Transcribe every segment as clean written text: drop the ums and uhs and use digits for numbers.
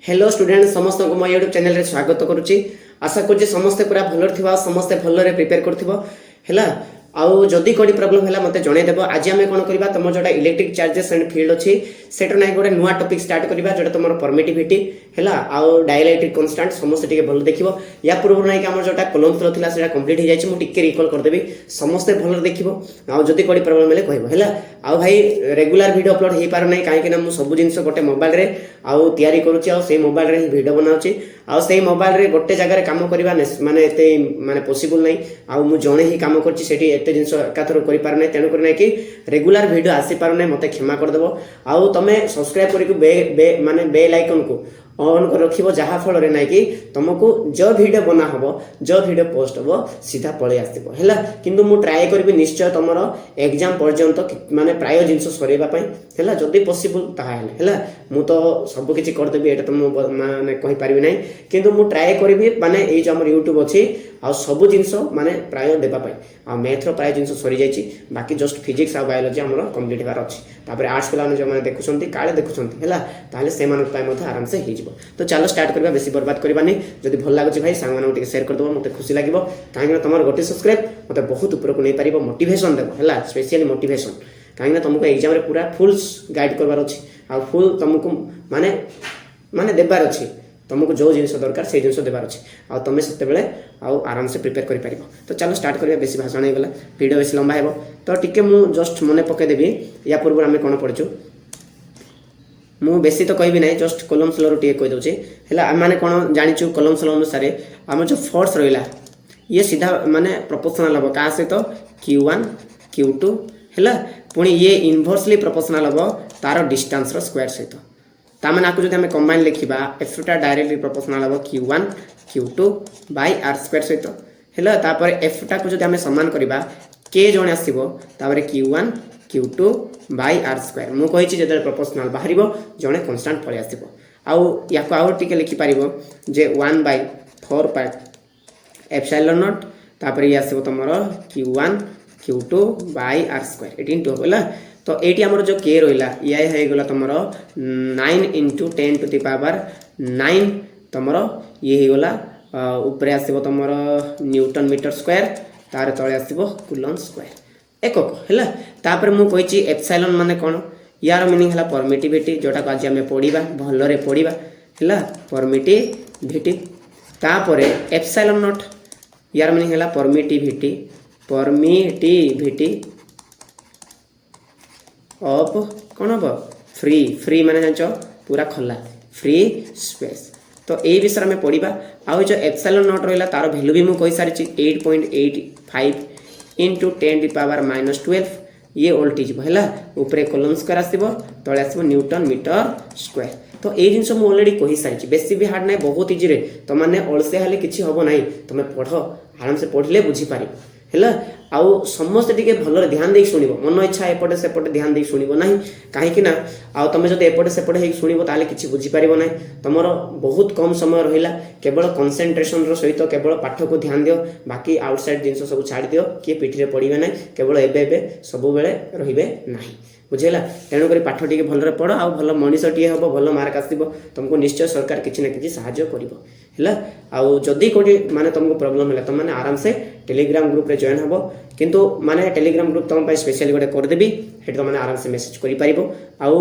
Hello student समस्त को मो यूट्यूब चैनल रे स्वागत करुच्ची। आशा करुच्ची समस्ते पूरा भलर थिबा, समस्ते भलरे प्रिपेयर करथिबो हैला। आउ जदि कोडी प्रॉब्लम हैला मते जणे देबो। आज हम कोन करबा तमो जोटा इलेक्ट्रिक चार्जेस एंड फील्ड अछि सेटर नै गोटे नुवा टॉपिक स्टार्ट करबा जोटा तमरो परमिटिविटी हैला आउ डाइलेक्ट्रिक कांस्टेंट समस्त टिके भल देखिबो। या पूर्व नै कि हमर जोटा कॉलम फ्लो थिला सेटा कंप्लीट हो जायछि, मु टिके रिकॉल कर देबी, समस्त भल देखिबो। आउ जदि कोडी प्रॉब्लम हेले कहबो हैला। आउ भाई रेगुलर वीडियो अपलोड हे पार नै काहे कि ना मु सब जिंस गोटे मोबाइल रे आउ तयारी करूछि, आउ से मोबाइल रे ही वीडियो बनाउछि, आउ से मोबाइल रे गोटे जगह रे काम करबा माने एते माने पॉसिबल नै। आउ मु जणे ही काम करछि सेठी एते जिंस एकाथर करि पार नै, तेनु कर नै कि रेगुलर वीडियो आसी पार नै, मते क्षमा कर देबो। आउ तमे सब्सक्राइब करिकु माने बेल आइकन को ऑन कर रखिबो, जहा फल रे नै कि तुमको जो वीडियो बना हबो, जो वीडियो पोस्ट हबो सीधा पळे आसीबो हैला। किंतु मु ट्राई करबी निश्चय तमरो एग्जाम पर्यंत माने प्राय जिंस सरेबा पई हैला, जदी पॉसिबल ताहा हैला। मु तो सब किछि कर देबी, एटा तो मु माने कहि पारिबि नै, किंतु मु ट्राई करबी माने ए जो हमर YouTube अछि आ सब जिंस माने प्राय देबा पई। आ मैथ रो प्राय जिंस सरी जायछि, बाकी जस्ट फिजिक्स आ बायोलॉजी हमरो कंप्लीट हेबार अछि। तापर आर्ट्स पिला जो माने देखुछंती काळे देखुछंती हैला, ताले से मानक पई मते आराम से हे जिवो। तो चलो स्टार्ट करबा, बेसी बर्बाद करबानी। जदि भल लागुछि भाई सांग मानक टिके शेयर कर दबो, मते खुशी लागिवो। काहे ना तमर गोटे सब्सक्राइब मते बहुत ऊपर को नै पारिबो, मोटिवेशन देबो हैला, स्पेशली मोटिवेशन। काहे ना तुमको एग्जाम रे पूरा फुल गाइड करबार अछि, आ फुल तुमको माने माने देबार अछि। तुमको जो जिंस दरकार से जिंस देबार अछि, आ तुमे सेते बेले आ आराम से प्रिपेयर करि पारिबो। तो चलो स्टार्ट करबा, बेसी भाषण हे गला, वीडियो बेसी लंबा हेबो। तो टिके मु जस्ट मने पके देबी या पूर्व हम कोन पढछु। मु बेसी तो कहबी नै, जस्ट कॉलम स्लो टिके कहि दोछि हैला। माने कोन जानिछु कॉलम स्लो अनुसार हम जो फोर्स रहिला ये सीधा माने प्रोपोर्शनल हबो का से तो q1 q2 हैला। पुणी ये इनवर्सली प्रोपोर्शनल हबो तार डिस्टेंस रो स्क्वायर सहित। ता माने आकु जदि हम कंबाइन लिखिबा f टा डायरेक्टली प्रोपोर्शनल हबो q1 q2 by r square सहित हैला। तापर f टा को जदि हम समान करिबा k जणे आसीबो, तापर q1 q2 by r square. मु कहिछि जदि प्रोपोर्शनल बाहरिबो जणे कांस्टेंट पळे आसीबो। आउ याको आउ टिके लिखि पारिबो जे 1 बाय 4 पाई एप्सिलॉन नॉट, तापर ये आसीबो तमरो q1 q2 by r square 18 होला। तो एटी हमर जो k रोइला ये हे गेला तमरो 9 * 10 टू द पावर 9 तमरो ये हे गेला ऊपर आसीबो तमरो न्यूटन मीटर स्क्वायर, तार तळे आसीबो कूलम स्क्वायर एकक हैला। तापर मु कहिछि एप्सिलॉन माने कोन, यार मीनिंग हला परमिटिविटी, जोटा को आज हम पढिबा भलरे पढिबा हैला, परमिटिविटी। तापर एप्सिलॉन नॉट यार मीनिंग हला परमिटिविटी, परमिटिविटी ऑफ कोन हो फ्री, फ्री माने जांचो पूरा खुला फ्री स्पेस। तो ए विषय में पढिबा। आ जो एप्सिलॉन नॉट रहला तार वैल्यू भी मु कहि सारि छि 8.85 * 10⁻⁻12 ये वोल्टेज हैला। ऊपर कूलम स्क्वायर आसीबो, तळे आसीबो न्यूटन मीटर स्क्वायर। तो ए जिंस मु ऑलरेडी कहि सारि छि, बेसी भी हार्ड नै, बहुत इजी रे। तो माने अलसे हले किछि होबो नै, तमे पढो आराम से पढले बुझी पारिबो हैला। आउ समस्त टिके भलरे ध्यान देई सुनिबो, मन इच्छा एपटे सेपटे ध्यान देई सुनिबो नाही। काहे कि ना आउ तमे जदि एपटे सेपटे हे सुनिबो ताले किछि बुझी पारिबो नाही। तमरो बहुत कम समय रहिला, केवल कंसंट्रेशन रो सहित केवल पाठ को ध्यान दियो, बाकी आउटसाइड जिंस सब छाडी दियो। के पिठी रे पडिबे नाही, केवल एबे सब बेले रहिबे नाही, बुझेला। तेणु करी पाठ टिके भलरे पढो, आउ भल मनीष टिके हबो, भल मार्क आसीबो, तुमको निश्चय सरकार किछि ना किछि सहाय्य करिवो हैला। आउ जदि कोडी माने तुमको प्रॉब्लम हैला, तुम माने आराम से टेलीग्राम ग्रुप रे जॉइन हबो। किंतु माने टेलीग्राम ग्रुप तुम पई स्पेशली गोटे कर देबी, हेट तुम माने आराम से मेसेज करि पारिबो। आउ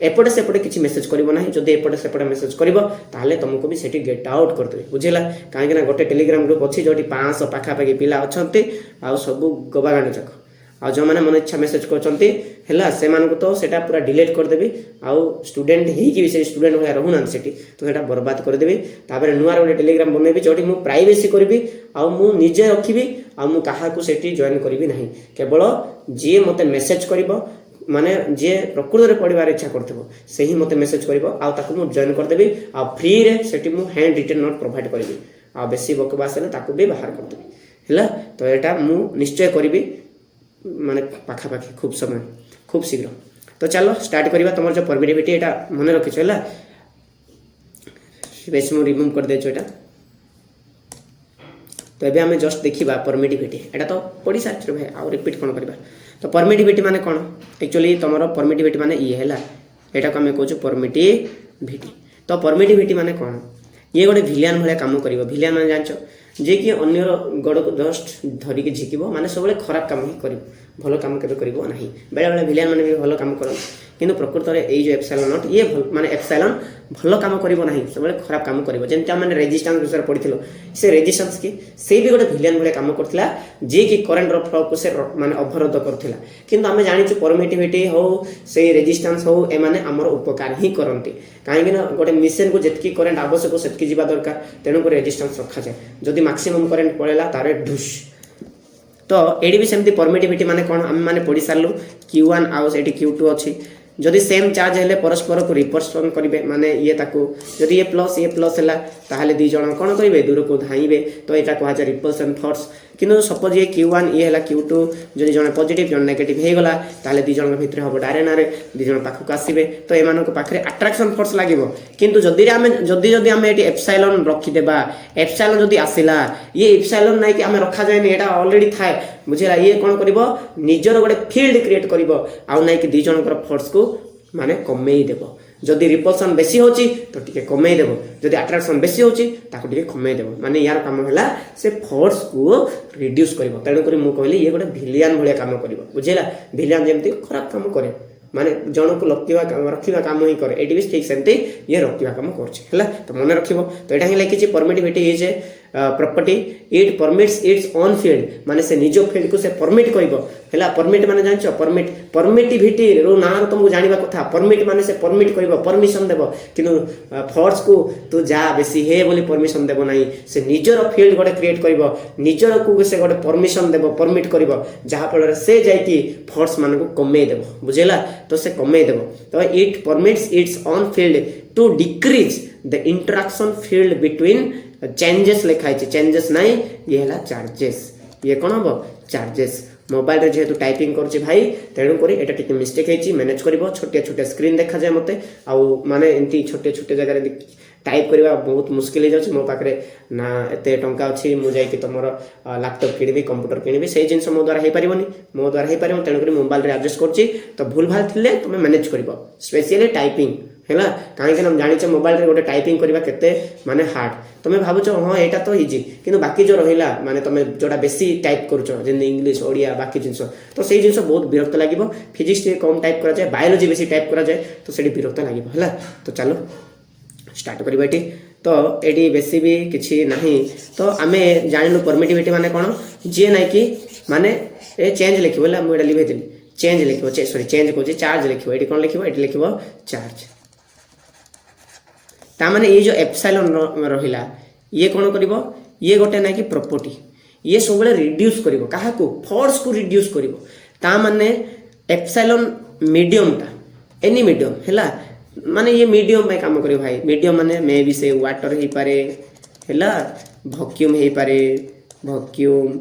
एपटे सेपटे किछि मेसेज करिवो नाही, जदि एपटे सेपटे मेसेज करिवो ताले तुमको भी सेठी गेट आउट कर देबे, बुझेला। काहे कि ना गोटे टेलीग्राम ग्रुप अछि जोटी 500 पाखा पाखी पिला अछंती, आउ सब गबागांड जक। आ जो माने मन इच्छा मेसेज करछंती हैला, से मानको तो सेटा पूरा डिलीट कर देबी। आउ स्टूडेंट ही कि से स्टूडेंट होया रहउना सेठी, तो सेटा बर्बाद कर देबी। तापर नुआर गोटे टेलीग्राम बनेबी जोटी मु प्राइवेसी करबी, आउ मु निजे रखिबी, आउ मु काहा को सेठी जॉइन करबी नाही। केवल जे मते मेसेज करिवो, माने जे प्रकृति रे पढिबार इच्छा करथिबो से ही मते मेसेज करिवो, आउ ताकू मु जॉइन कर देबी। आ फ्री रे सेठी मु हैंड रिटन नोट प्रोवाइड करबी, आ बेसी बकवास ले ताकू भी बाहर कर देबी हैला। तो एटा मु निश्चय करबी, माने पाखा पाखी खूब समय खूब शीघ्र। तो चलो स्टार्ट करिबा। तमर जो परमिटिविटी एटा मने रखिछ हैला, बेसी मु रिमूव कर देछ एटा। तो एबे हमें जस्ट देखिबा परमिटिविटी, एटा तो पढी सारछ भाई, आ रिपीट कोन करबा। तो परमिटिविटी माने कोन, एक्चुअली तमरो परमिटिविटी माने ये हैला, एटा को हमें कहू परमिटिविटी। तो परमिटिविटी माने कौन ये गोटे भिलियन भाया काम कर भिलियन मैंने जान जे कि अन्यर गड़ को जस्ट धरिकी झिकब माने सब खराब काम ही कर भल कम के ना बेले बेले भिलियन मैंने भी भल कम कर किंतु प्रकृत में ये एप्सिलॉन नॉट ये माने एप्सिलॉन भल कम कर सब खराब कम कर जमी आम रेजिस्टेंस विषय पढ़ी से रेजिस्टेंस की से भी गोटे भिलियन भाया कम करता जी कि करेन्ट फ्लो को से माने अवरोध करथिला किंतु आम जानी परमिटिविटी हो से रेजिस्टेंस हो एमाने आमर उपकार ही करती कहीं गोटे मेसीन को जितकी करेन्ट आवश्यक से जावा दरकार तेणुक रेजिस्टेंस रखा जाए जदि मैक्सिमम करेन्ट पड़ेगा तारे ढुस तो ये भी सेमती परमिटिविटी माने कौन आम मैंने पढ़ी सारू Q1 आउस ये Q2 अच्छी जदि सेम चार्ज हेले परस्पर को रिपल्सन करेंगे माने ये ताकू जदि ये प्लस है ताहले दी जण कौन करेंगे दूर को धाइबे तो यहाँ कहुए रिपल्सन फोर्स किंतु सपोज ये Q1 ये है Q2 जदि जन पॉजिटिव जन नेगेटिव हो गला ताहले दी जन भितर हम डायरेक्ट दी जन पाखक आसबे तो एमान पाखे अट्राक्शन फोर्स लगे किंतु जदि आम ये एप्सिलॉन रखीदेबा एप्सिलॉन जदि आसला ये एप्सिलॉन ना कि आम रखा जाए यहाँ ऑलरेडी थाए बुझेगा ये कौन कर निजर गोटे फील्ड क्रिएट कर आउ ना कि दी जनकर फोर्स को माने कमेई देव जदि रिपल्सन बेसी होची तो टिके कमेई देव जदि अट्राक्शन बेसी होची ताको टिके कमेई देव माने यार काम है से फोर्स को रिड्यूस कर तेणुक मुझे कहली ये गोटे भिलियन भाया काम कर बुझेगा भिलियन जमी खराब काम करे माने जन को रखा काम ही करे ये भी ठीक सेमती ये रखा काम कर तो मन रख तो यहाँ लिखी permittivity is a property it permits its on field माने से निज फील्ड को से परमिट कर परमिट माने जान परमिटिविटी रो ना तुमको जाना कथा परमिट माने से परमिट कर परमिशन देव कि फोर्स को तू जा बेसी हे बोली परमिशन देव ना से निजर फील्ड गोटे क्रिएट कर निजर को से गोटे परमिशन देव परमिट कर जहाँफल से जाकि फोर्स मान को कमे देव बुझेगा तो से कमे देव तो it permits its on field to decrease the interaction field between changes लिखाई चेंजेस नाई ये है चार्जेस ये कौन हम चार्जेस मोबाइल रे जेहेतु टाइपिंग कर भाई तेणुक यहाँ टी मिस्टेक है मैनेज कर छोटे छोटे स्क्रीन देखा जाए मत आउ माने एमती छोटे छोटे जगह टाइप करवा बहुत मुस्किल हो जाए मो पाखे ना एत टंका अच्छी मुझे तुम लैपटॉप किणी कंप्यूटर किणी से जिन मो द्वारा हो पारनि मो द्वारा हो पार तेणुक मोबाइल रे एडजस्ट कर तो भूल भाल थे तुम मैनेज कर स्पेशली टाइपिंग है कहीं जानी मोबाइल रे गोटे टाइपिंग करवा केते माने हार्ड तुम भावुच हाँ यहाँ तो इजी कि बाकी जो रहा माने तुम जोटा बेसी टाइप कर इंग्लीश ओडिया बाकी जिनस तो से जिन बहुत विरक्त लगे फिजिक्स कम टाइप करा जाए बायोलॉजी बेसी टाइप करा जाए तो से विरक्त लगे है तो चलो स्टार्ट करवा ये तो ये बेसी भी किसी ना तो आम जानलु परमिटिविटी माने कौन जी ना कि माने ये चेंज लिख मुझे लिखे चेंज लिख सॉरी चेंज कौन चार्ज लिख ये कौन लिख ये लिख चार्ज तामाने ये जो एप्सिलॉन रहिला ये कौन कर ये गोटे ना कि प्रॉपर्टी ये सब रिड्यूस कर क्या फोर्स को रिड्यूस कर तामाने एप्सिलॉन मीडियमटा एनी मीडियम है माने ये मीडियम पे काम कर भाई मीडियम माने मे भी से वाटर हो पारे है वैक्यूम हो पारे वैक्यूम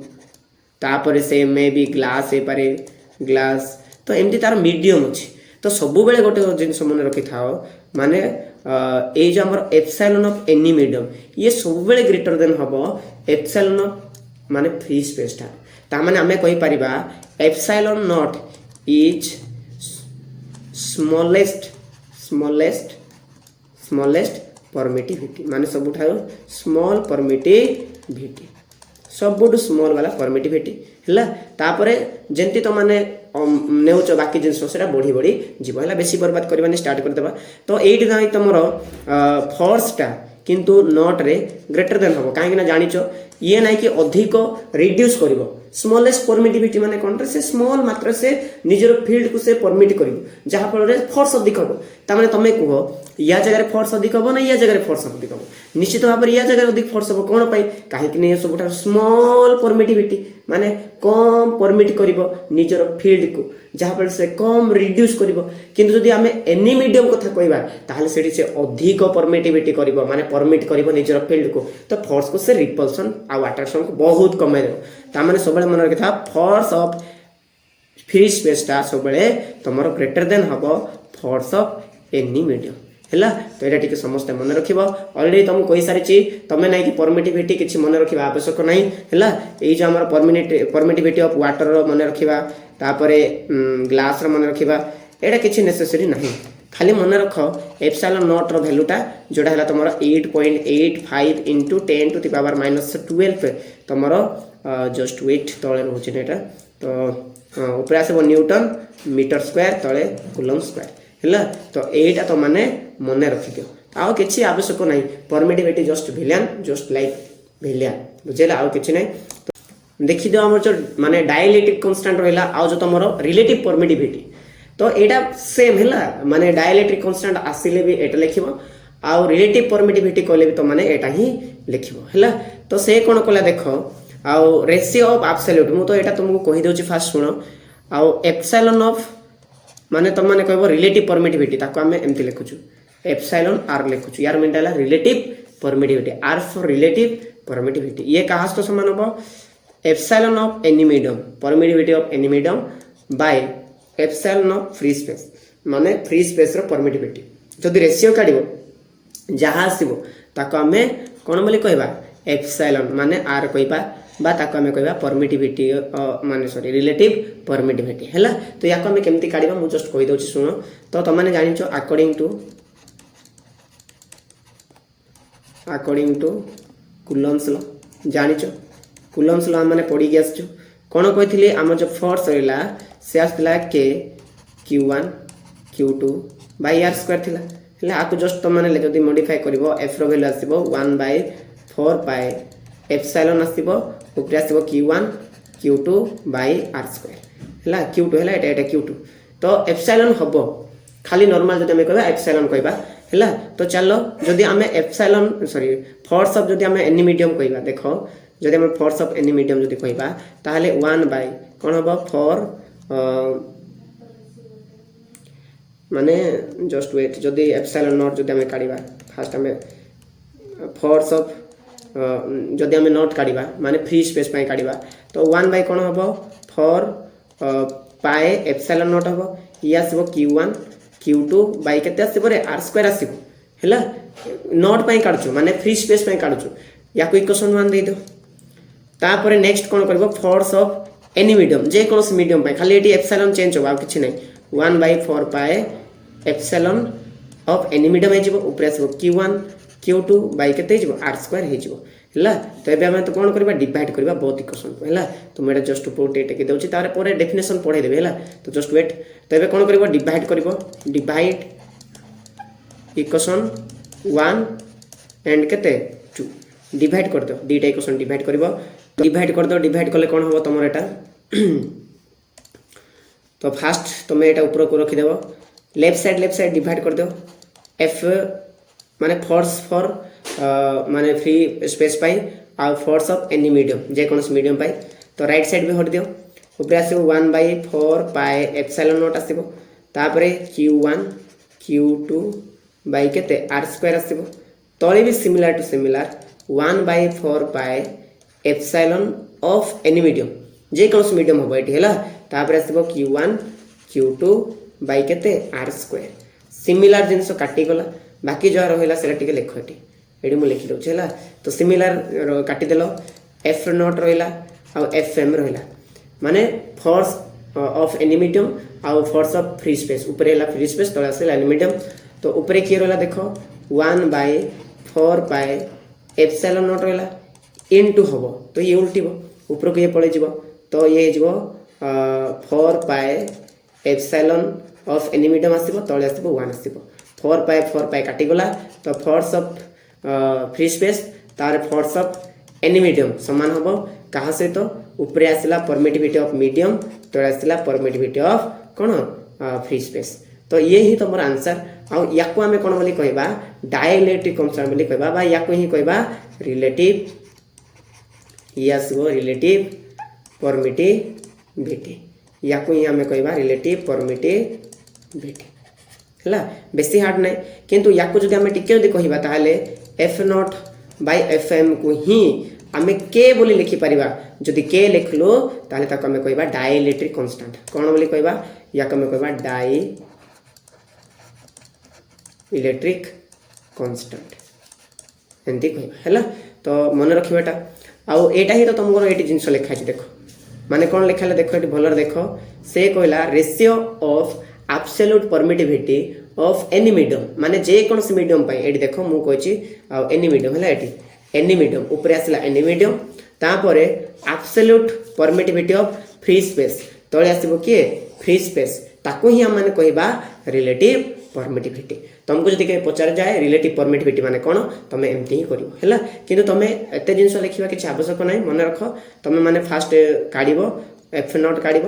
तापर से मे भी ग्लास हो पारे ग्लास तो एमती तार मीडियम अच्छी तो सब बेले गोटे जिन मन रखी था माने ये जो आम एप्सिलॉन ऑफ एनी मीडियम ये सब बेले ग्रेटर देन हम एप्सिलॉन ऑफ माने फ्री स्पेस टा तामाने आमे कहि परिबा epsilon not is smallest permittivity माने सबुठारो स्मॉल परमिटिविटी सबुठ स्मॉल वाला परमिटिविटी है तापरे जेंती तो माने नेउच बाकी जिनस से बढ़ी बढ़ी जीव है बेसी बर्बाद करवानी स्टार्ट करदेबा तो एटी ना तुम फोर्सटा किंतु नॉट रे ग्रेटर देन हम कहीं जानिच ये ना कि अधिक रिड्यूस कर स्मॉलेस्ट परमिटिविटी माने कौन से स्मॉल मात्र से निजर फील्ड को से परमिट कर जहाँफल फोर्स अधिक हम ताने तुम्हें कह या जगह फोर्स अधिक हम ना या जगह फोर्स अधिक हम निश्चित भाव में या जगह अधिक फोर्स हम कौन पाई कहीं सब स्मॉल परमिटिविटी माने कम परमिट कर निजर फील्ड को जहाँफल से कम रिड्यूस कर किंतु जदि आम एनी मीडियम कथा कहवा ताहले सेठी से अधिक परमिटिविटी कर माने परमिट कर निजर फील्ड को तो फोर्स को से रिपल्सन आउ अट्रैक्शन को बहुत कमे देव ताने सब मन रखी था फोर्स ऑफ फ्री स्पेसटा सब तुम ग्रेटर देन हम फोर्स ऑफ एनी मीडियम है तो यहाँ टी समस्ते मन रख अलरेडी तुमको कही सारी तुम ना कि परमिटिविटी किसी मन रखा आवश्यक ना है ये जो आम परमिटिविटी ऑफ वाटर मन रखा तापर ग्लास मन रखा यहाँ किसी नेसेसरी ना खाली मन रख एप्सिलॉन नॉट रो वैल्यूटा जोड़ा है तुम 8.85 इंटू 10 टू द पावर -12 तुम जस्ट वेट तले रोचे ना तो ऊपर आसब न्यूटन मीटर स्क्वायर तले कूलम स्क्वायर है तो यहीटा तो मैंने मन रखिद आउ कि आवश्यक ना परमिटिविटी जस्ट भिलियन जस्ट लाइक भिलियन बुझेगा आउ कि ना देखिद आम जो माने डाइलेक्ट्रिक कांस्टेंट रहा आउ जो तुम रिलेटिव परमिटिविटी तो यहाँ सेम है माने डाइलेक्ट्रिक कांस्टेंट आसिले भी एटा लिख आउ रिलेटिव परमिटिविटी कहले भी तो माने एटा ही लिख है तो से कौन कला देख आउ रेशियो ऑफ एब्सोल्यूट मु तो एटा तुमको कहि दउची फास्ट सुनो आउ एप्सिलॉन ऑफ माने तुम माने कहबो रिलेटिव परमिटिविटी ताको हमें एमती लिखुछु एप्सिलॉन आर लिखुछु यार मीन डाला relative permittivity r for relative permittivity ये कहा तो समान हो epsilon of any medium permittivity of any medium by epsilon of free space माने फ्री स्पेस रो परमिटिविटी जदि रेशियो काढिबो जहाँ आसीबो ताको हमें कोन बोली कहबा एप्सिलॉन माने आर कहबा बा ताको हमें कहबा परमिटिविटी माने सॉरी रिलेटिव परमिटिविटी हैला तो याको हमें केमती काढिबा मु जस्ट कहि दउची सुनो तो तमाने जानिचो अकॉर्डिंग टू कूलम्स लॉ जानिचो कूलम्स लॉ माने पढ़ी गया कौन कही आम जो फोर्स रहा से आसला के Q1 Q2 by are square थिला हेले आकु जस्ट तो माने जदी मॉडिफाई करबो एफ रो वैल्यू आसीबो 1/4 पाई एप्सिलॉन आसीबो ऊपर आसीबो Q1 Q2 by are square हैला Q2 हैला एटा Q2 तो एप्सिलॉन हबो खाली नॉर्मल जदी हमें कहबा एप्सिलॉन कहबा हैला तो चलो जदी हमें एप्सिलॉन सॉरी फोर्स ऑफ जदी हमें एनी मीडियम कहबा देखो जदि हम फोर्स ऑफ एनी मीडियम जदि कहबा ताहले 1 बाय कोन हबो 4 माने जस्ट वेट जदि एप्सिलॉन नॉट जदि हमें काढिबा फास्ट हमें फोर्स ऑफ जदि हमें नॉट काढिबा माने फ्री स्पेस पय काढिबा तो 1 बाय कोन हबो 4 पाए एप्सिलॉन नॉट हबो ये आसीबो Q1 Q2 बाय केते आसीबो रे r स्क्वायर आसीबो हैला नॉट पय काढछु माने फ्री स्पेस पय काढछु याको इक्वेशन 1 दे दो तापर नेक्स्ट कौन कर फोर्स ऑफ एनी मीडियम जे कौन मीडियम खाली ये एप्सिलॉन चेंज हो कि ना 1/4 पाए एप्सिलॉन ऑफ एनी मीडियम ऊपर आसो Q1 Q2 बाई के आर स्क्वायर है तो ये आम तो कौन करवा डिवाइड करवा बहुत इक्वेशन है तो मुझे जस्ट ऊपर टेक दूसरी तार डेफिनेशन पढ़े देवी है तो जस्ट वेट तो ये कौन कर डिवाइड कर डिवाइड इक्वेशन 1 एंड केते 2 डिवाइड कर दो दीटा इक्वेशन डिवाइड कर डिवाइड कर दो डिवाइड कले कौन हम तुम एटा तो फास्ट तुम एटा ऊपर को रखी देव लेफ्ट साइड डिवाइड कर दो एफ माने फोर्स फॉर माने फ्री स्पेस पाई आ फोर्स ऑफ एनी मीडियम जे कौन मीडियम पाई तो राइट साइड भी हट दियो ऊपर आसो 1/4 पाए एप्सिलॉन नॉट आसो तापर Q1 Q2 बाई केते आर स्क्वायर आसो तले भी सिमिलर टू सिमिलर 1/4 पाए एप्सिलॉन ऑफ एनी मीडियम जे कौन मीडियम हम ये है तापर आसो Q1 Q2 बाई केते आर स्क्वायर सिमिलर जिनस काटिगला बाकी जो रहा से लिख ये मुझे लिखी दूसरी है तो सिमिलर काटिदेल एफ नॉट रहा आउ एफ एम रहा माने फोर्स ऑफ एनी मीडियम आउ फोर्स ऑफ फ्री स्पेस ऊपर है फ्री स्पेस तले आसला एनी मीडियम तो ऊपर किए रहा देख 1/4 पाए एप्सिलॉन नॉट रहा इनटू हम तो ये उल्टी ऊपर को ये पड़े तो ये 4 पाए एप्सिलॉन ऑफ एनी मीडियम आसो तले आसो 1 आसो 4 पाए काटिगला तो फोर्स ऑफ फ्री स्पेस तार फोर्स ऑफ एनी मीडियम समान हम क्या सहित ऊपर आसला परमिटिविटी ऑफ मीडियम तले आसला परमिटिविटी ऑफ कौन फ्री स्पेस तो ये ही तुम आंसर आउ या कौन बोली कहबा डाइलेक्ट्रिक कांस्टेंट बोली कहबा बा या ही कहबा रिलेटिव ये आसो रिलेटिव परमिटिविटी या ही आम कहबा रिलेटिव परमिटिविटी है बेसी हार्ड ना किंतु या जब आम टिके कहबा ताहले F naught by F M को ही आम के बोली लिखिपर जदि के लिखलु ताहले ताको आम कहबा डाइलेक्ट्रिक कांस्टेंट कौन बोली कहबा या आम कहबा डाई इलेक्ट्रिक कांस्टेंट एमती कहबा है तो मन रखिबाटा आउ एटा ही तो तुमको ये जिनस लिखाई देख माने कौन लिखा देख ये भल देख से कहला ratio of absolute permittivity of any medium माने जे कौन सी मीडियम पाई एडी देखो मु कहछि एनी मीडियम हला एटी एनी मीडियम ऊपर आसला एनी मीडियम तापरे absolute permittivity of free space तळे आसीबो किए फ्री स्पेस ताको ही हम माने कहबा रिलेटिव परमिटिविटी तुमको जदि कहीं पचार जाए रिलेटिव परमिटिविटी माने कौन तुम एमती ही कर है कि तुम एत जिन लिखा किसी आवश्यक ना मन रख तुम मैंने फास्ट काढ़ एफ नॉट काढ़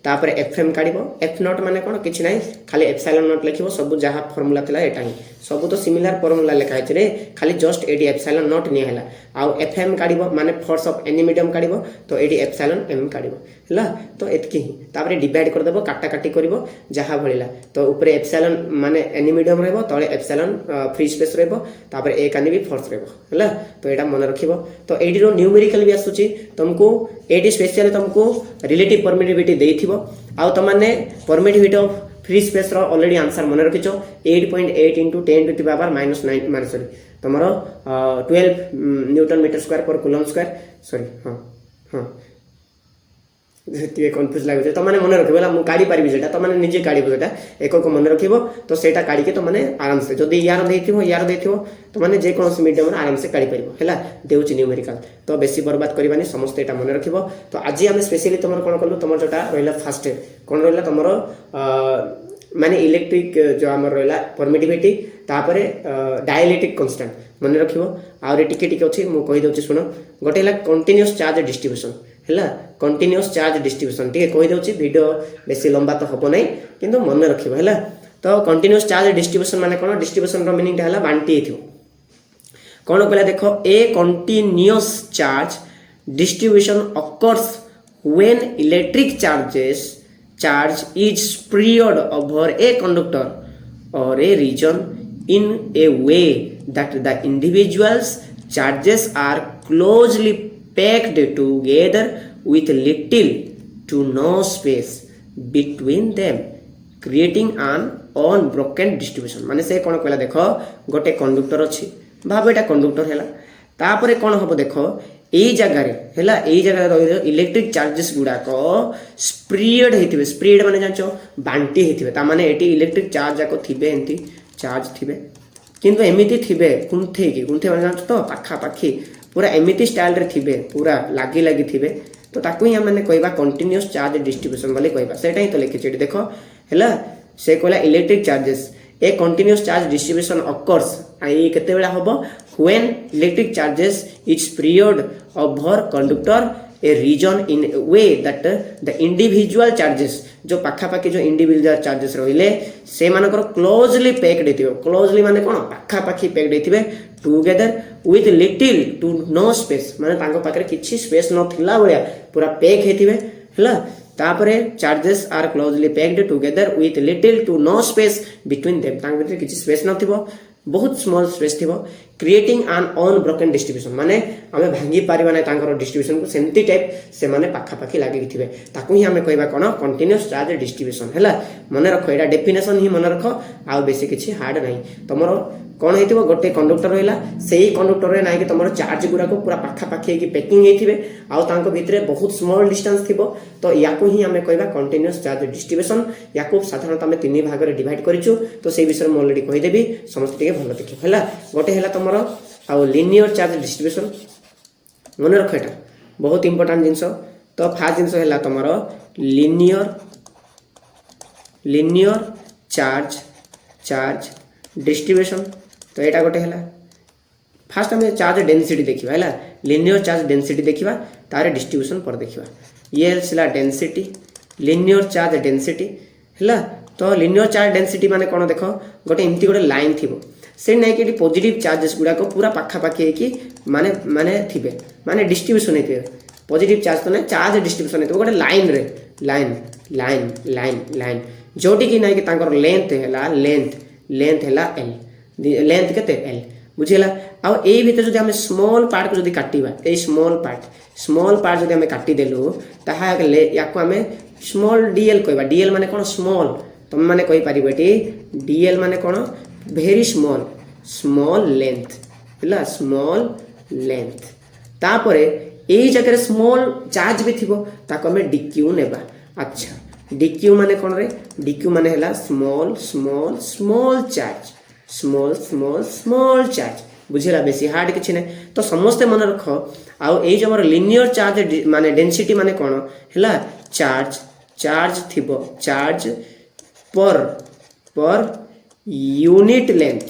तापर एफ एम काढ़ एफ नॉट माने कौन किसी ना खाली एप्सिलॉन नॉट लिख सब जहाँ फर्मुला था यहाँ ही सब तो सिमिलर फर्मुला लिखाई रे खाली जस्ट एडी एप्सिलॉन नॉट निया आउ एफ एम काढ़ माने फोर्स ऑफ एनी मीडियम काढ़ तो ये एप्सिलॉन एम काढ़ है तो एतकी ही तापर डिवाइड करदेव काटा काटी कर जहाँ भड़ा तो ऊपर एप्सिलॉन माने एनी मीडियम रही तले एप्सिलॉन फ्री स्पेस रहा ए कानी भी फोर्स रहा तो यहाँ मन रख तो ये न्यूमेरिकल भी आसूची तुमको ये स्पेशली तुमको रिलेटिव परमिटिविटी देथिबो आउ तमाने परमिटिविटी ऑफ फ्री स्पेस रो ऑलरेडी आंसर मन रखिचो 8.8 into 10 to the power -9 माने सॉरी तमरो 12 न्यूटन मीटर स्क्वायर पर कूलम स्क्वायर सॉरी हां हां ये कंफ्यूज लागो तो माने मन रखिबला मु काढी पारिबी जेटा तो माने निजे काढिबो जेटा एको को मन रखिबो तो सेटा काढी के तो माने आराम से जदी यार देथिबो तो माने जे कोनोसी मीडियम आराम से काढी परिबो हैला देउची न्यूमेरिकल तो बेसी बर्बाद करबानी समस्त एटा मन रखिबो तो आज हम स्पेशली तमर कोन करलु तमर जोटा रहला फर्स्ट कोन रहला तमर माने इलेक्ट्रिक जो हमर रहला परमिटिविटी तापरे डायइलेक्ट्रिक कांस्टेंट मन रखिबो आ टिके टिके अछि मु कहि दउची सुनो गोटे ला कंटीन्यूअस चार्ज डिस्ट्रीब्यूशन है कंटीन्यूअस चार्ज डिस्ट्रीब्यूशन टी कही दूसरी वीडियो बेसी लंबा तो हम ना कि मन रख है तो कंटीन्यूअस चार्ज डिस्ट्रीब्यूशन माने कौन डिस्ट्रीब्यूशन मीनिंग है बांटी कौन कहला देख a continuous charge distribution occurs when electric charge is spread over a conductor or a region in a way that the individuals charges are closely packed together with little to no space between them creating an unbroken distribution माने से कौन कहला देख गोटे conductor अच्छी भाव एटा conductor है तापर कौन हम देख यही जगह रही इलेक्ट्रिक चार्जेस गुड़ाक स्प्रेड होते स्प्रेड माने जान बांटी होते माने इलेक्ट्रिक चार्ज जाक थे एमती चार्ज थे किंतु एमती थे गुंथे माने जान तो पाखापाखी पूरा एमती स्टाइल रे थे पूरा लगी लगी थे तो ताकू ही मैंने कहवा कंटीन्यूअस चार्ज डिस्ट्रीब्यूशन बोले कहवा सेटा ही तो लिखी देख है से कहला electric charges a continuous charge distribution occurs ये केते बेला हबो when electric charges is spread over conductor a region in way that the individual charges जो पाखापाखी जो इंडिविजुअल चार्जेस रहिले से मानकर क्लोजली पैक्ड हेतिबो क्लोजली माने कोन पाखापाखी पैक्ड हेतिबे together with little to no space माने तांको पाखरे किछि स्पेस न थिला बळिया पूरा पैक हेतिबे हला तापरे charges are closely packed together with little to no space between them तांको भितर किछि स्पेस न थिबो बहुत स्मॉल स्पेस थी क्रिएटिंग एन अनब्रोकन डिस्ट्रीब्यूशन माने आमे भांगी पारिबा नै तांकर डिस्ट्रीब्यूशन को सेमती टाइप से माने पाखापाखी लागी थिबे ताकू ही आमे कहबा कोन कंटीन्यूअस चार्ज डिस्ट्रीब्यूशन हैला मन रख एटा डेफिनेशन ही मन रख आ बेसी किछि हार्ड नै तमरो कौन हेतिबो गोटे कंडक्टर रहिला सेही कंडक्टर रे नै कि तमरो चार्ज गुडा को पूरा पाखापाखी की पैकिंग हेथिबे आ तांको भितरे बहुत स्मॉल डिस्टेंस थिबो तो याको ही आमे कहबा कंटीन्यूअस चार्ज डिस्ट्रीब्यूशन याको साधारणतः आमे तीन भाग रे डिवाइड करिछु तो सेही विषय म ऑलरेडी कहि देबी समस्त टिके भलो देखि हैला गोटे हैला तमरो आ लिनियर चार्ज डिस्ट्रीब्यूशन मन रख एटा बहुत इंपोर्टेंट जिंस तो फास्ट जिंस हैला तमरो लिनियर चार्ज डिस्ट्रीब्यूशन तो यहाँ गोटे है फास्ट आम चार्ज डेनसीटी देखा है लिनियर चार्ज डेनसीटी देखा तार डिस्ट्रीब्यूशन पर देखा ये डेनसीटी लिनियर चार्ज डेनसीटी है तो लिनियर चार्ज डेनसीटी माने कौन देख गोटे एमती गोटे लाइन थी से नहीं कि पॉजिटिव चार्जेस गुड़ाक पूरा पाखापाखी है माने माने थे माने डिस्ट्रीब्यूशन होते पॉजिटिव चार्ज तो नहीं चार्ज डिस्ट्रीब्यूशन होते गोटे लाइन रे लाइन लाइन लाइन लाइन जोटी कि नहीं कि लेंथ है लेंथ है एल लेंथ केते एल बुझेला आ ए भीतर जदि हम स्मॉल पार्ट को जदि काटिबा ए स्मॉल पार्ट जदि हम काटि देलु ताहा याको हम स्मॉल डीएल कहबा डीएल माने कोन स्मॉल तुम माने कहि पारिबो एटी डीएल माने कोन वेरी स्मॉल लेंथ हैला स्मॉल लेंथ तापरे एई जगह स्मॉल चार्ज भी थिबो ताको हम डीक्यू नेबा अच्छा डीक्यू माने कोन रे dq माने हैला small small small charge small small small charge बुझिला बेसी हार्ड किछि नै तो समस्त मन रख आउ ए जो हमर लिनियर चार्ज माने डेंसिटी माने कोन हैला चार्ज चार्ज थिबो चार्ज पर यूनिट लेंथ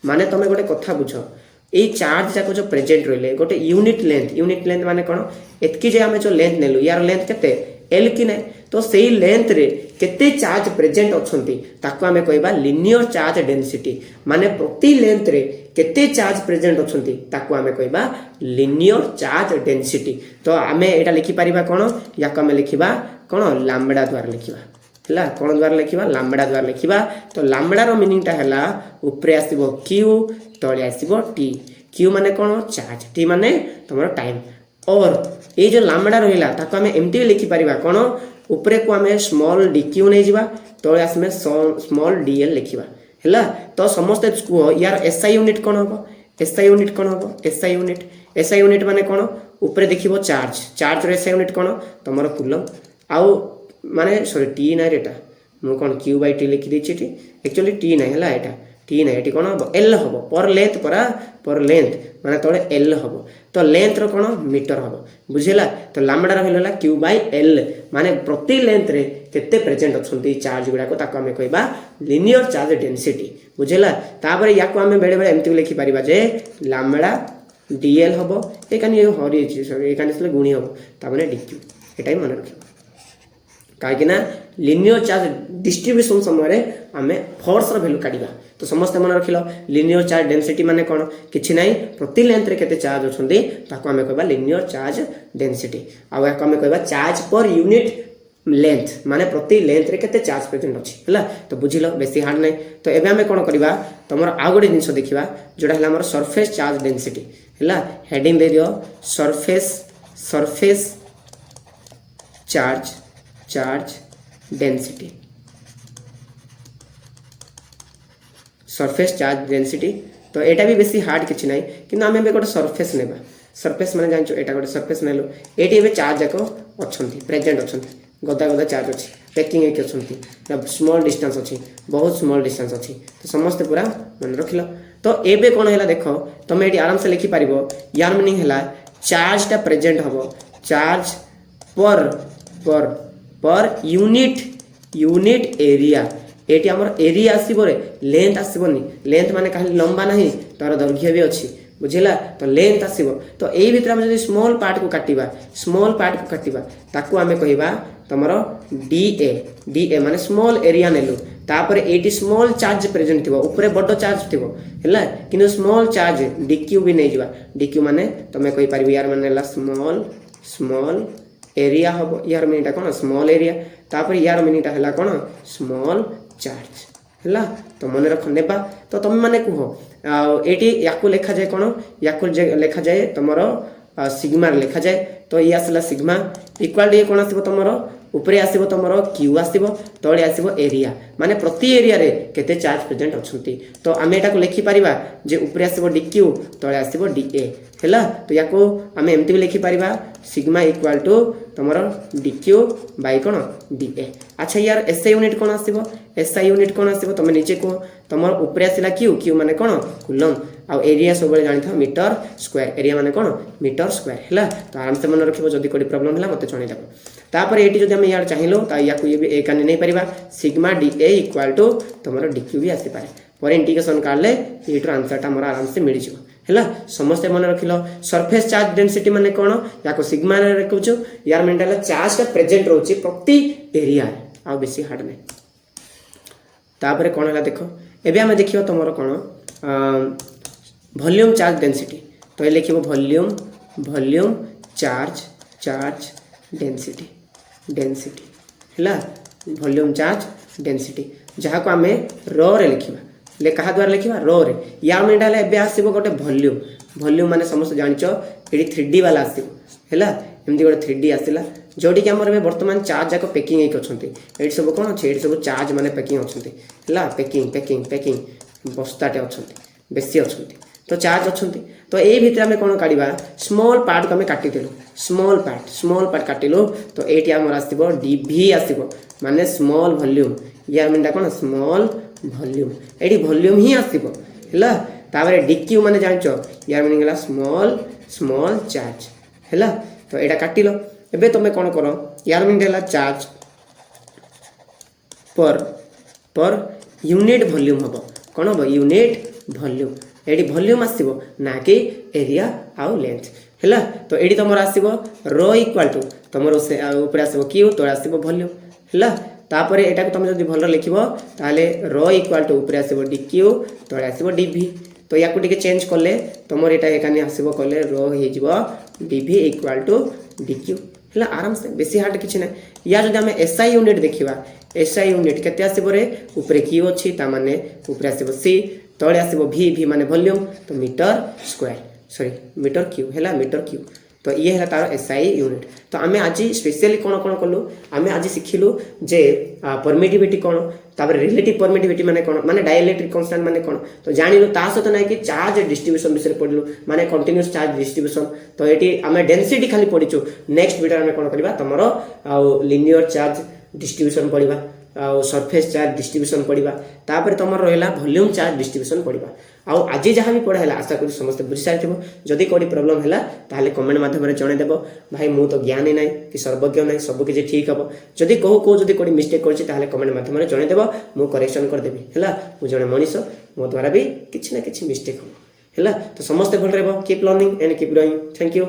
माने तमे गोटे कथा बुझो ए चार्ज जाको जो प्रेजेंट रहले गोटे यूनिट लेंथ माने कोन एतकी जे हमें जो लेंथ नेलु यार लेंथ केते एल कि नै तो सेही लेंथ रे केते चार्ज प्रेजेंट अछंती ताको हमें कहबा लिनियर चार्ज डेंसिटी माने प्रति लेंथ रे केते चार्ज प्रेजेंट अछंती ताको हमें कहबा लिनियर चार्ज डेंसिटी तो हमें एटा लिखि परिबा कोन याको हमें लिखिबा कोन लैम्बडा द्वारा लिखिबा हैला कोन द्वारा लिखिबा लैम्बडा द्वारा लिखिबा तो लैम्बडा रो मीनिंग ता हैला ऊपरे आसीबो q तळे आसीबो t q माने कोन चार्ज t माने तमरो टाइम और ये जो लैम्बडा रहिला ताको हमें एमटी लिखि परिबा कोन ऊपरे को हमें स्मॉल dq नै जिबा तळे आसमे स्मॉल dl लिखिबा हैला तो समस्त को यार एसआई यूनिट कोन हबो एसआई यूनिट कोन हबो एसआई यूनिट माने कोन ऊपरे देखिबो चार्ज रे एसआई यूनिट कोन तमरो कूलम आउ माने सॉरी टी ना रेटा मु कोन q बाय t लिखि देछि टी एक्चुअली टी नै हला एटा टी नै एटी कोन हबो l हबो पर लेंथ माने तळे l हबो तो लेंथ रो कोन मीटर हबो बुझिला तो लैम्बडा रहला q बाय l माने प्रति लेंथ रे केते प्रेजेंट अछंती चार्ज गुडा को ताको हमें कहबा लिनियर चार्ज डेंसिटी बुझिला तापर याको हमें बेले बेले एमती लिखि परिबा जे लैम्बडा dl हबो ए कानी हरि सॉरी ए कानी गुणी हबो ताबने dq एटाई मन रखियो काहे ना लिनियर चार्ज डिस्ट्रीब्यूशन समय आमे फोर्स रो वैल्यू काढिबा तो समस्त मन रखिलो लिनियर चार्ज डेंसिटी माने कोन किछि नै प्रति लेंथ रे केते चार्ज अछंती ताको आमे कहबा लिनियर चार्ज डेंसिटी आ याको आमे कहबा चार्ज पर यूनिट लेंथ माने प्रति लेंथ रे केते चार्ज प्रेजेंट अछि हला तो बुझिलो बेसी हार्ड नै तो एबे आमे कोन करबा तमरो आ गोटे जिंस देखिबा जोडा हला हमर सरफेस चार्ज डेंसिटी हला हेडिंग दे दियो surface charge density surface charge density तो एटा भी बेसी हार्ड किछि नै किंतु हमें गोटे सरफेस नेबा सरफेस माने जानचो एटा गोटे सरफेस नेलो एटी एबे चार्ज जाको अछंती प्रेजेंट अछंती गदा चार्ज अछि पैकिंग एक अछंती स्मॉल डिस्टेंस अछि बहुत स्मॉल डिस्टेंस अछि तो समस्त पूरा मन रखिलो तो एबे कोन हैला देखो तमे एटी आराम से लिखि पारिबो यार मीनिंग हैला चार्ज टा प्रेजेंट हबो charge per unit area eighty हमर एरिया आसीबो रे लेंथ आसीबोनी लेंथ माने खाली लंबा नाही तार दैर्घ्य भी अछि बुझिला तो लेंथ आसीबो तो एई भितर हम जदी स्मॉल पार्ट को काटिबा ताकू हमें कहिबा तमरो डीए माने स्मॉल एरिया नेलु तापर एटी स्मॉल चार्ज प्रेजेंट थिबो ऊपरे बडो चार्ज थिबो हैला किनु स्मॉल चार्ज डीक्यू भी नै जिबा डीक्यू माने तमे कहि परिबो यार माने ला स्मॉल एरिया हबो यार मीनिटा कोन स्मॉल एरिया तापर यार मीनिटा हला कोन स्मॉल चार्ज हला तो मन रख नेबा तो तुम माने कुहो एटी याकू लेखा जाय कोन याकू लेखा जाय तमरो सिग्मा लेखा जाय तो ये आसला सिग्मा इक्वल टू ये कोन आसीबो तमरो ऊपरे आसीबो तमरो क्यू आसीबो तळे आसीबो एरिया माने प्रति एरिया रे केते चार्ज प्रेजेंट अछंती तो आमे एटा को लेखि परिबा जे ऊपरे आसीबो डीक्यू तळे आसीबो डीए हैला तो याको आमे एमती भी लेखि परिबा सिग्मा इक्वल टू तमरो डीक्यू बाय कोन डीए अच्छा यार एसआई यूनिट कोन आसीबो एसआई यूनिट कोन आसीबो तमे नीचे को तमरो ऊपरे आसीला क्यू माने कोन कूलम आ एरिया सब जानि था मीटर स्क्वायर एरिया माने कोन मीटर स्क्वायर हैला तो आराम से मन रखिबो जदी कोडी प्रॉब्लम होला मते जणै देबो तापर एटी जदी हम यार चाहिलो ता याकू ये भी ए कानी नै परिबा सिग्मा डीए इक्वल टू तमरो डीक्यू भी आसी पारे पर इंटीग्रेशन करले एटर आंसर ता हमरा आराम से मिल जिवो हैला समस्त मन रखिलो सरफेस चार्ज डेंसिटी माने कोन याको सिग्मा रे रखुचो यार मेंटल चार्ज का प्रेजेंट रहउची प्रति एरिया आ बेसी हार्ड नै तापर कोन हला देखो एबे हम देखियो तमरो कोन वॉल्यूम चार्ज डेंसिटी तो ये लिखिबो वॉल्यूम चार्ज डेंसिटी हैला वॉल्यूम चार्ज डेंसिटी जहा को हमें रो रे लिखिबा ले कहा द्वारा लिखिबा रो रे या मेंटा ले एबे आसीबो गोटे वॉल्यूम माने समस्त जानिचो एडी 3D वाला आसीबो हैला एमदी गोटे 3D आसिला जोडी के हमर वर्तमान चार्ज जाको पैकिंग एक अछंती एडी सब कोन अछि एडी सब चार्ज माने पैकिंग अछंती हैला पैकिंग बस्ताटे अछंती बेसी अछंती तो तो चार्ज अच्छे तो ये भितर आम कौन काढ़ा स्मॉल पार्ट को आम काटिलु स्मॉल पार्ट काटिलु तो ये आमर आसो डीभी आसो माने स्मॉल वॉल्यूम यार मीनटा कौन स्मॉल वॉल्यूम ये वॉल्यूम ही आसो है डीक्यू माने जान यार मीनिंग है स्मॉल चार्ज है तो यहाँ काटिल एबे तुम कौन कर यार मीनिंग है चार्ज पर यूनिट वॉल्यूम हम कौन हम यूनिट वॉल्यूम ये वॉल्यूम आसो ना कि एरिया आउ लेंथ है तो ये तुम आसो रो इक्वाल टू तुम ऊपर आसो क्यू तो आसो वॉल्यूम है तापर यहाँ तुम जो भल लिख ताले रो इक्वाल टू ऊपर आसो डी क्यू तले आसो डीभी तो या टे चेंज कले तुम यहाँ आसो कले रो हो d v equal to d q है आराम से बेसी हार्ड किसी ना या जो आम एसआई यूनिट देखा एसआई यूनिट केते आसो ऊपर क्यू अच्छी ताने ऊपर आसो सी तले आसो भी माने वॉल्यूम तो metre square sorry metre cube है मीटर क्यू तो ये है तार एसआई यूनिट तो आम आज स्पेशली कौन कौन कलु आम आज शिखिलु जे परमिटिविटी कौन तापर रिलेटिव परमिटिविटी माने कौन माने डाइलेक्ट्रिक कांस्टेंट माने कौन तो जानिलु ता सहित ना कि चार्ज डिस्ट्रीब्यूशन विषय पढ़लु माने कंटीन्यूअस चार्ज डिस्ट्रीब्यूशन तो ये आम डेंसिटी खाली पढ़ीचु नेक्स्ट वीडियो आम कौन करवा तुम लिनियर चार्ज डिस्ट्रीब्यूशन पढ़ा आउ सरफेस चार्ज डिस्ट्रीब्यूशन पढ़ा तापर तुम रहा वॉल्यूम चार्ज डिस्ट्रीब्यूशन पढ़ा आउ आज जहाँ भी पढ़ा है आशा करी समस्ते बुझी सारी जदि कौटी प्रोब्लेम है ताहले कमेंट माध्यम जनईदेव भाई मु तो ज्ञानी ना कि सर्वज्ञ ना सबकि ठीक हम जदि कहू कौ जदि कौटी मिस्टेक कर कमेंट माध्यम जनईदेव मु करेक्शन करदेवी है मुझे जड़े मनीष मो द्वारा भी किसी ना कि मिस्टेक हम है तो समस्ते भल रहा keep learning and keep growing thank you.